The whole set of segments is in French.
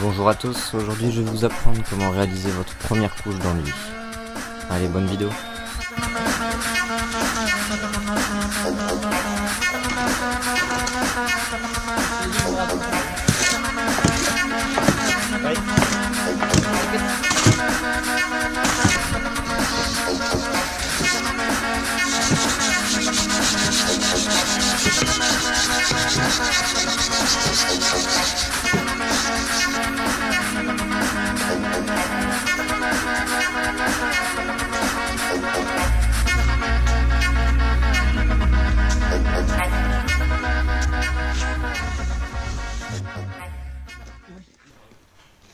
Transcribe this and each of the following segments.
Bonjour à tous, aujourd'hui je vais vous apprendre comment réaliser votre première couche d'enduit. Allez, bonne vidéo.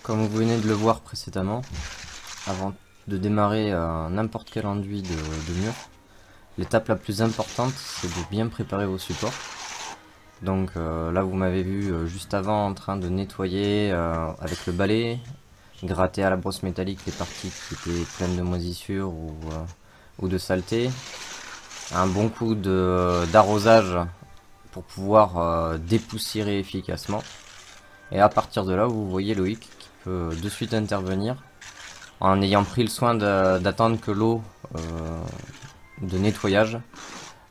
Comme vous venez de le voir précédemment, avant de démarrer n'importe quel enduit de mur, l'étape la plus importante c'est de bien préparer vos supports. Donc là vous m'avez vu juste avant en train de nettoyer avec le balai, gratter à la brosse métallique les parties qui étaient pleines de moisissures ou de saleté. Un bon coup d'arrosage pour pouvoir dépoussiérer efficacement. Et à partir de là vous voyez Loïc qui peut de suite intervenir en ayant pris le soin d'attendre que l'eau de nettoyage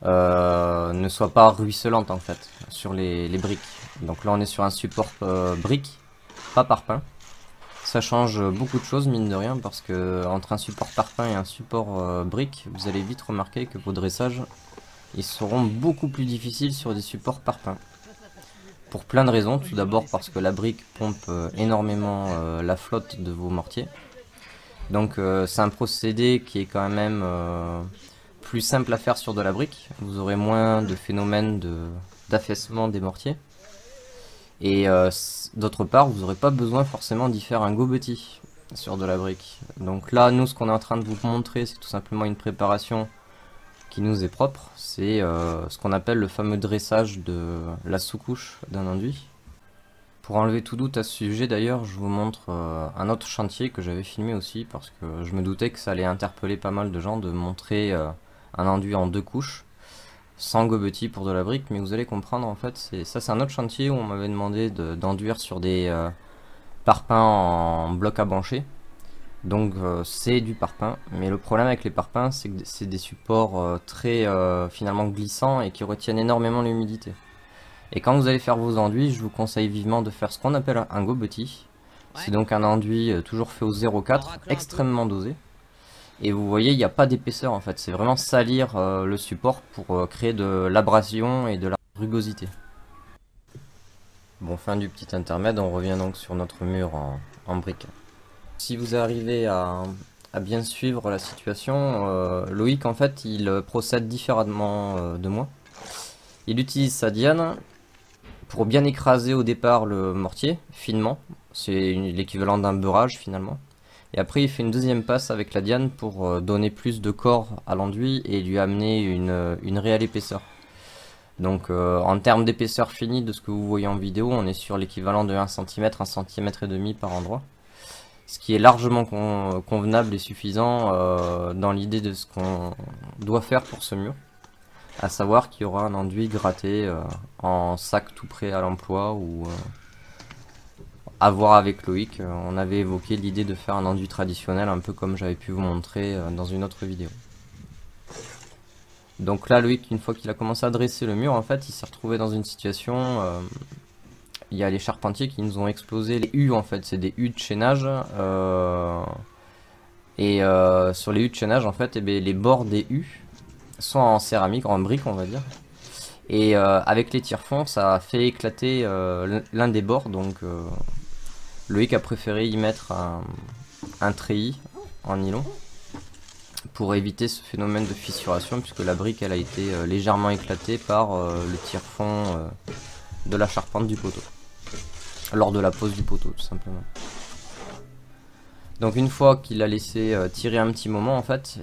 ne soit pas ruisselante en fait sur les briques. Donc là on est sur un support brique, pas parpaing. Ça change beaucoup de choses mine de rien, parce que entre un support parpaing et un support brique, vous allez vite remarquer que vos dressages ils seront beaucoup plus difficiles sur des supports parpaing. Pour plein de raisons. Tout d'abord parce que la brique pompe énormément la flotte de vos mortiers. Donc c'est un procédé qui est quand même plus simple à faire sur de la brique. Vous aurez moins de phénomènes d'affaissement des mortiers. Et d'autre part, vous n'aurez pas besoin forcément d'y faire un gobetis sur de la brique. Donc là, nous, ce qu'on est en train de vous montrer, c'est tout simplement une préparation qui nous est propre. C'est ce qu'on appelle le fameux dressage de la sous-couche d'un enduit. Pour enlever tout doute à ce sujet, d'ailleurs, je vous montre un autre chantier que j'avais filmé aussi, parce que je me doutais que ça allait interpeller pas mal de gens de montrer un enduit en 2 couches, sans gobetis pour de la brique. Mais vous allez comprendre, en fait, c'est un autre chantier où on m'avait demandé d'enduire sur des parpaings en bloc à bancher. Donc c'est du parpaing, mais le problème avec les parpaings, c'est que c'est des supports très finalement glissants et qui retiennent énormément l'humidité. Et quand vous allez faire vos enduits, je vous conseille vivement de faire ce qu'on appelle un gobetis. C'est donc un enduit toujours fait au 0,4, extrêmement dosé. Et vous voyez, il n'y a pas d'épaisseur en fait, c'est vraiment salir le support pour créer de l'abrasion et de la rugosité. Bon, fin du petit intermède, on revient donc sur notre mur en briques. Si vous arrivez à bien suivre la situation, Loïc en fait il procède différemment de moi. Il utilise sa diane pour bien écraser au départ le mortier finement, c'est l'équivalent d'un beurrage finalement. Et après il fait une deuxième passe avec la diane pour donner plus de corps à l'enduit et lui amener une réelle épaisseur. Donc en termes d'épaisseur finie de ce que vous voyez en vidéo, on est sur l'équivalent de 1 cm, 1 cm et demi par endroit. Ce qui est largement convenable et suffisant dans l'idée de ce qu'on doit faire pour ce mur. À savoir qu'il y aura un enduit gratté en sac tout prêt à l'emploi, ou à voir avec Loïc. On avait évoqué l'idée de faire un enduit traditionnel, un peu comme j'avais pu vous montrer dans une autre vidéo. Donc là Loïc, une fois qu'il a commencé à dresser le mur, en fait il s'est retrouvé dans une situation... il y a les charpentiers qui nous ont explosé les hues, en fait, c'est des hues de chaînage. Sur les hues de chaînage, en fait, les bords des hues sont en céramique, en brique, on va dire. Et avec les tire-fonds, ça a fait éclater l'un des bords. Donc Loïc a préféré y mettre un treillis en nylon pour éviter ce phénomène de fissuration, puisque la brique elle a été légèrement éclatée par le tire-fond de la charpente du poteau, lors de la pose du poteau tout simplement. Donc une fois qu'il a laissé tirer un petit moment, en fait,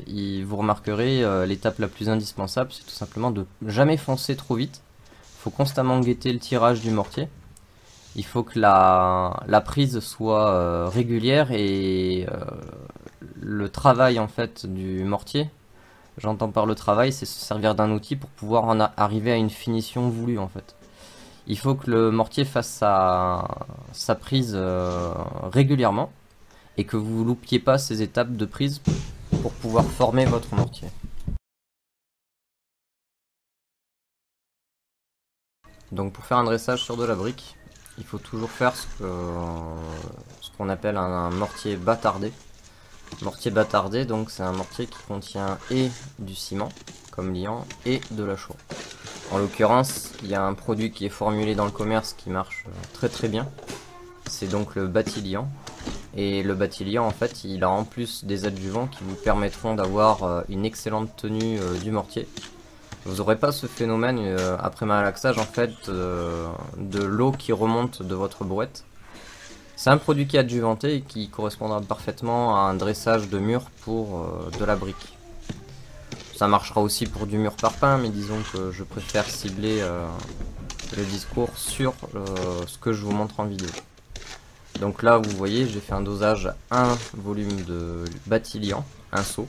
vous remarquerez l'étape la plus indispensable, c'est tout simplement de jamais foncer trop vite. Il faut constamment guetter le tirage du mortier. Il faut que la prise soit régulière, et le travail en fait du mortier, j'entends par le travail, c'est se servir d'un outil pour pouvoir arriver à une finition voulue en fait. il faut que le mortier fasse sa prise régulièrement et que vous loupiez pas ces étapes de prise pour pouvoir former votre mortier. Donc pour faire un dressage sur de la brique, il faut toujours faire ce qu'on appelle un mortier bâtardé. Mortier bâtardé, donc c'est un mortier qui contient et du ciment comme liant et de la chaux. En l'occurrence, il y a un produit qui est formulé dans le commerce qui marche très très bien. C'est donc le bâtiliant. Et le bâtiliant, en fait, il a en plus des adjuvants qui vous permettront d'avoir une excellente tenue du mortier. Vous n'aurez pas ce phénomène après malaxage en fait de l'eau qui remonte de votre brouette. C'est un produit qui est adjuvanté et qui correspondra parfaitement à un dressage de mur pour de la brique. Ça marchera aussi pour du mur parpaing, mais disons que je préfère cibler le discours sur ce que je vous montre en vidéo. Donc là vous voyez, j'ai fait un dosage 1 volume de bâtiliant, un seau,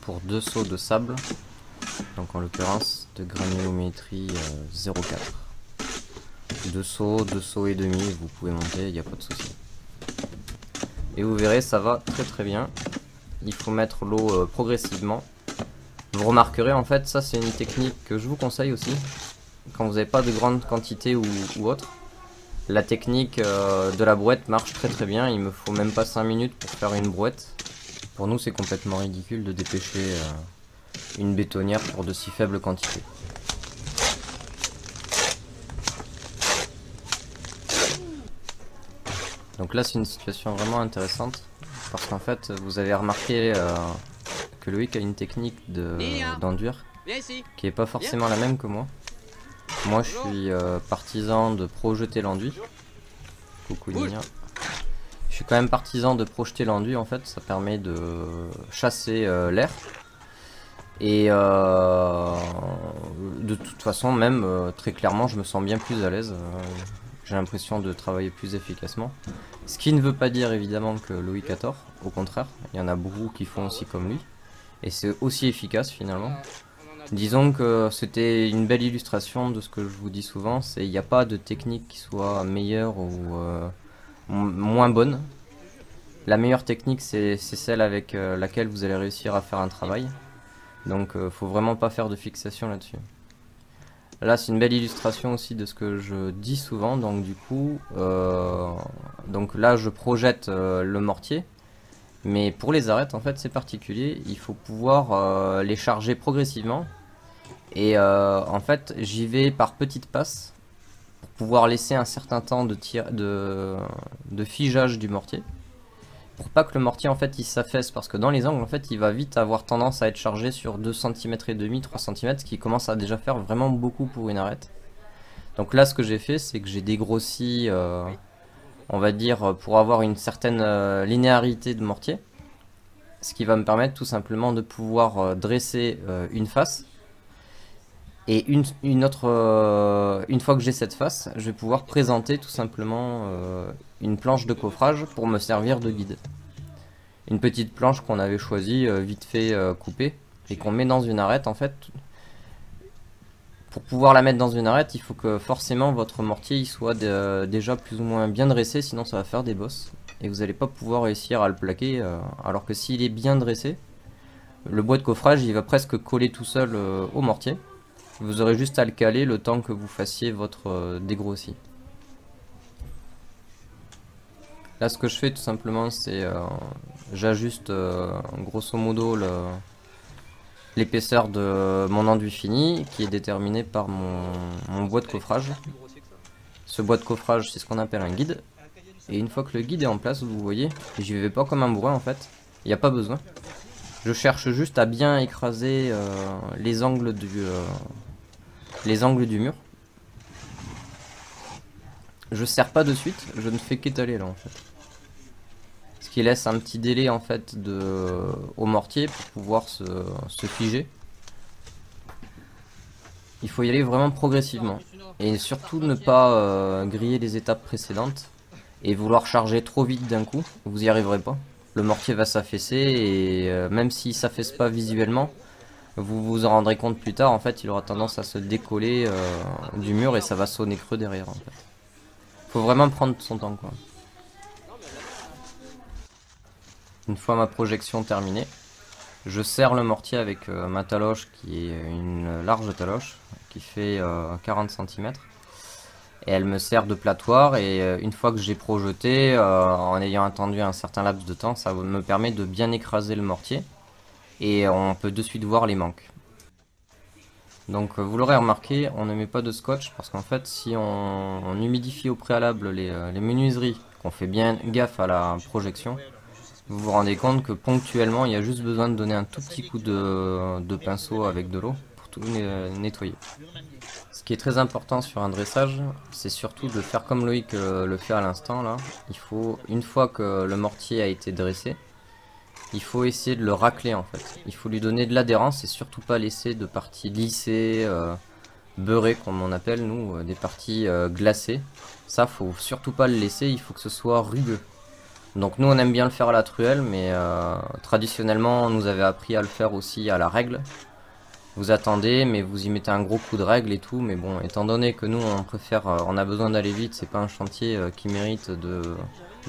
pour 2 seaux de sable. Donc en l'occurrence de granulométrie 0,4. 2 seaux et demi, vous pouvez monter, il n'y a pas de souci. Et vous verrez, ça va très très bien. Il faut mettre l'eau progressivement. Vous remarquerez en fait, ça c'est une technique que je vous conseille aussi. Quand vous n'avez pas de grande quantité ou autre. La technique de la brouette marche très très bien. Il me faut même pas 5 minutes pour faire une brouette. Pour nous c'est complètement ridicule de dépêcher une bétonnière pour de si faibles quantités. Donc là c'est une situation vraiment intéressante parce qu'en fait vous avez remarqué que Loïc a une technique d'enduire qui est pas forcément la même que moi. Moi je suis partisan de projeter l'enduit. Coucou Nina. Je suis quand même partisan de projeter l'enduit, en fait ça permet de chasser l'air. Et de toute façon même très clairement je me sens bien plus à l'aise. J'ai l'impression de travailler plus efficacement. Ce qui ne veut pas dire évidemment que Loïc a tort, au contraire, il y en a beaucoup qui font aussi comme lui. Et c'est aussi efficace finalement. Disons que c'était une belle illustration de ce que je vous dis souvent, c'est il n'y a pas de technique qui soit meilleure ou moins bonne. La meilleure technique c'est celle avec laquelle vous allez réussir à faire un travail. Donc faut vraiment pas faire de fixation là-dessus. Là c'est une belle illustration aussi de ce que je dis souvent, donc du coup donc là je projette le mortier, mais pour les arêtes en fait c'est particulier, il faut pouvoir les charger progressivement et en fait j'y vais par petites passes pour pouvoir laisser un certain temps de figeage du mortier. Pour pas que le mortier en fait il s'affaisse, parce que dans les angles en fait il va vite avoir tendance à être chargé sur 2 cm et demi, 3 cm, ce qui commence à déjà faire vraiment beaucoup pour une arête. Donc là ce que j'ai fait c'est que j'ai dégrossi on va dire pour avoir une certaine linéarité de mortier, ce qui va me permettre tout simplement de pouvoir dresser une face. Et une fois que j'ai cette face, je vais pouvoir présenter tout simplement une planche de coffrage pour me servir de guide. Une petite planche qu'on avait choisie, vite fait coupée, et qu'on met dans une arête en fait. Pour pouvoir la mettre dans une arête, il faut que forcément votre mortier il soit déjà plus ou moins bien dressé, sinon ça va faire des bosses. Et vous n'allez pas pouvoir réussir à le plaquer, alors que s'il est bien dressé, le bois de coffrage il va presque coller tout seul au mortier. Vous aurez juste à le caler le temps que vous fassiez votre dégrossi. Là ce que je fais tout simplement c'est j'ajuste grosso modo l'épaisseur de mon enduit fini qui est déterminé par mon bois de coffrage. Ce bois de coffrage c'est ce qu'on appelle un guide. Et une fois que le guide est en place, vous voyez, j'y vais pas comme un bourrin en fait, il n'y a pas besoin. Je cherche juste à bien écraser les angles du mur. Je serre pas de suite, je ne fais qu'étaler là en fait. Ce qui laisse un petit délai en fait au mortier pour pouvoir se figer. Il faut y aller vraiment progressivement. Et surtout ne pas griller les étapes précédentes. Et vouloir charger trop vite d'un coup, vous y arriverez pas. Le mortier va s'affaisser et même s'il s'affaisse pas visuellement, Vous vous en rendrez compte plus tard, en fait, il aura tendance à se décoller du mur et ça va sonner creux derrière, en fait. Faut vraiment prendre son temps, quoi. Une fois ma projection terminée, je serre le mortier avec ma taloche qui est une large taloche qui fait 40 cm. Et elle me sert de platoir et une fois que j'ai projeté, en ayant attendu un certain laps de temps, ça me permet de bien écraser le mortier. Et on peut de suite voir les manques. Donc vous l'aurez remarqué, on ne met pas de scotch parce qu'en fait si on humidifie au préalable les menuiseries, qu'on fait bien gaffe à la projection, vous vous rendez compte que ponctuellement il y a juste besoin de donner un tout petit coup de pinceau avec de l'eau pour tout nettoyer. Ce qui est très important sur un dressage, c'est surtout de faire comme Loïc le fait à l'instant là. Il faut, une fois que le mortier a été dressé, il faut essayer de le racler en fait. Il faut lui donner de l'adhérence et surtout pas laisser de parties lissées, beurrées comme on appelle nous, des parties glacées. Ça faut surtout pas le laisser, il faut que ce soit rugueux. Donc nous on aime bien le faire à la truelle, mais traditionnellement on nous avait appris à le faire aussi à la règle. Vous attendez, mais vous y mettez un gros coup de règle et tout, mais bon, étant donné que nous on préfère, on a besoin d'aller vite, c'est pas un chantier qui mérite de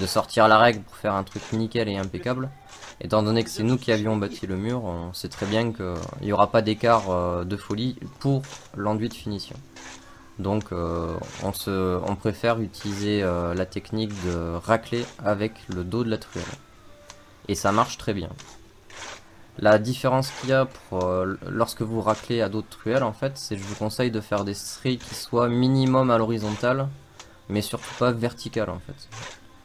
sortir la règle pour faire un truc nickel et impeccable. Étant donné que c'est nous qui avions bâti le mur, on sait très bien qu'il n'y aura pas d'écart de folie pour l'enduit de finition. Donc on préfère utiliser la technique de racler avec le dos de la truelle. Et ça marche très bien. La différence qu'il y a pour, lorsque vous raclez à d'autres truelles, en fait, c'est que je vous conseille de faire des stries qui soient minimum à l'horizontale, mais surtout pas verticales en fait.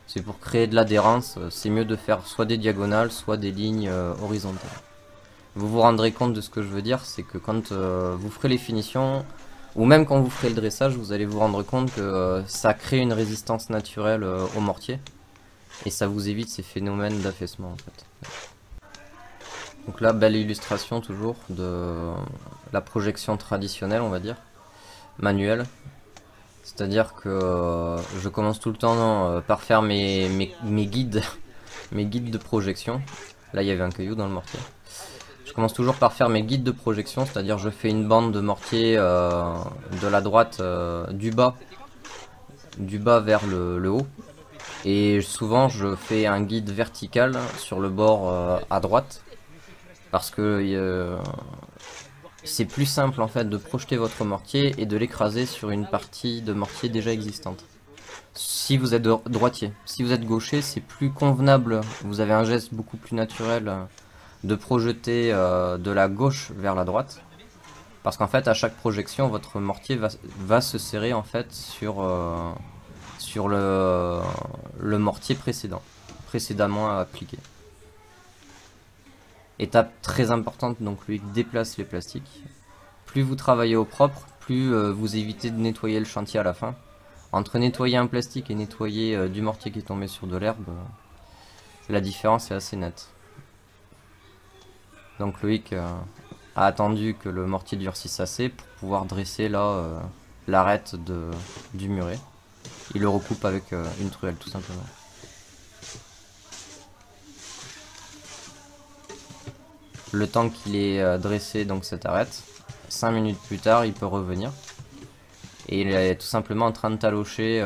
C'est pour créer de l'adhérence, c'est mieux de faire soit des diagonales, soit des lignes horizontales. Vous vous rendrez compte de ce que je veux dire, c'est que quand vous ferez les finitions, ou même quand vous ferez le dressage, vous allez vous rendre compte que ça crée une résistance naturelle au mortier, et ça vous évite ces phénomènes d'affaissement en fait. Donc là, belle illustration toujours de la projection traditionnelle, on va dire, manuelle. C'est-à-dire que je commence tout le temps par faire mes guides, mes guides de projection. Là, il y avait un caillou dans le mortier. Je commence toujours par faire mes guides de projection, c'est-à-dire je fais une bande de mortier de la droite du bas vers le haut. Et souvent, je fais un guide vertical sur le bord à droite. Parce que c'est plus simple en fait de projeter votre mortier et de l'écraser sur une partie de mortier déjà existante. Si vous êtes droitier, si vous êtes gaucher, c'est plus convenable, vous avez un geste beaucoup plus naturel de projeter de la gauche vers la droite. Parce qu'en fait à chaque projection votre mortier va se serrer en fait sur le mortier précédemment appliqué. Étape très importante, donc lui déplace les plastiques. Plus vous travaillez au propre, plus vous évitez de nettoyer le chantier à la fin. Entre nettoyer un plastique et nettoyer du mortier qui est tombé sur de l'herbe, la différence est assez nette. Donc Loïc a attendu que le mortier durcisse assez pour pouvoir dresser là l'arête du muret. Il le recoupe avec une truelle tout simplement. Le temps qu'il est dressé donc cette arête, 5 minutes plus tard il peut revenir. Et il est tout simplement en train de talocher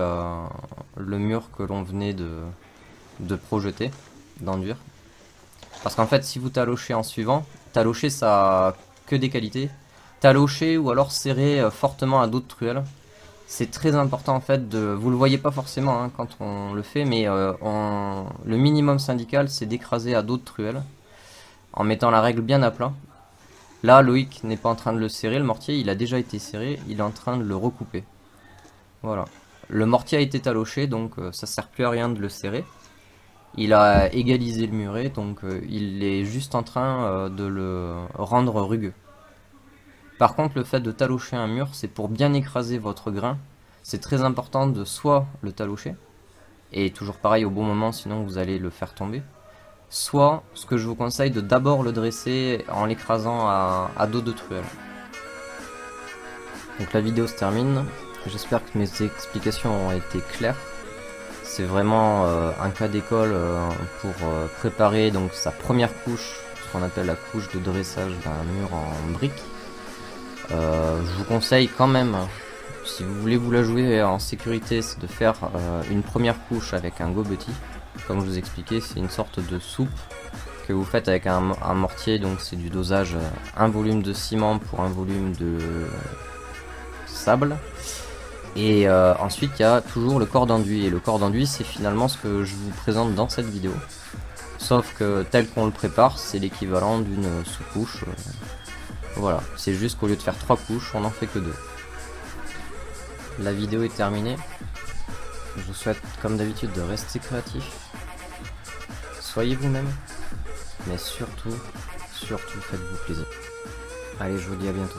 le mur que l'on venait de projeter, d'enduire. Parce qu'en fait si vous talochez en suivant, talocher ça a que des qualités. Talocher ou alors serrer fortement à d'autres truelles. C'est très important en fait vous le voyez pas forcément hein, quand on le fait, mais le minimum syndical c'est d'écraser à d'autres truelles. En mettant la règle bien à plat. Là, Loïc n'est pas en train de le serrer, le mortier, il a déjà été serré, il est en train de le recouper. Voilà. Le mortier a été taloché, donc ça sert plus à rien de le serrer. Il a égalisé le muret, donc il est juste en train de le rendre rugueux. Par contre, le fait de talocher un mur, c'est pour bien écraser votre grain. C'est très important de soit le talocher, et toujours pareil au bon moment, sinon vous allez le faire tomber. Soit, ce que je vous conseille, de d'abord le dresser en l'écrasant à dos de truelle. Donc la vidéo se termine. J'espère que mes explications ont été claires. C'est vraiment un cas d'école pour préparer donc sa première couche qu'on appelle la couche de dressage d'un mur en briques. Je vous conseille quand même, si vous voulez vous la jouer en sécurité, c'est de faire une première couche avec un gobetti. Comme je vous expliquais, c'est une sorte de soupe que vous faites avec un mortier, donc c'est du dosage, un volume de ciment pour un volume de sable. Et ensuite il y a toujours le corps d'enduit, et le corps d'enduit c'est finalement ce que je vous présente dans cette vidéo. Sauf que tel qu'on le prépare, c'est l'équivalent d'une sous-couche. Voilà, c'est juste qu'au lieu de faire 3 couches, on n'en fait que 2. La vidéo est terminée. Je vous souhaite comme d'habitude de rester créatif. Soyez vous-même. Mais surtout, faites-vous plaisir. Allez, je vous dis à bientôt.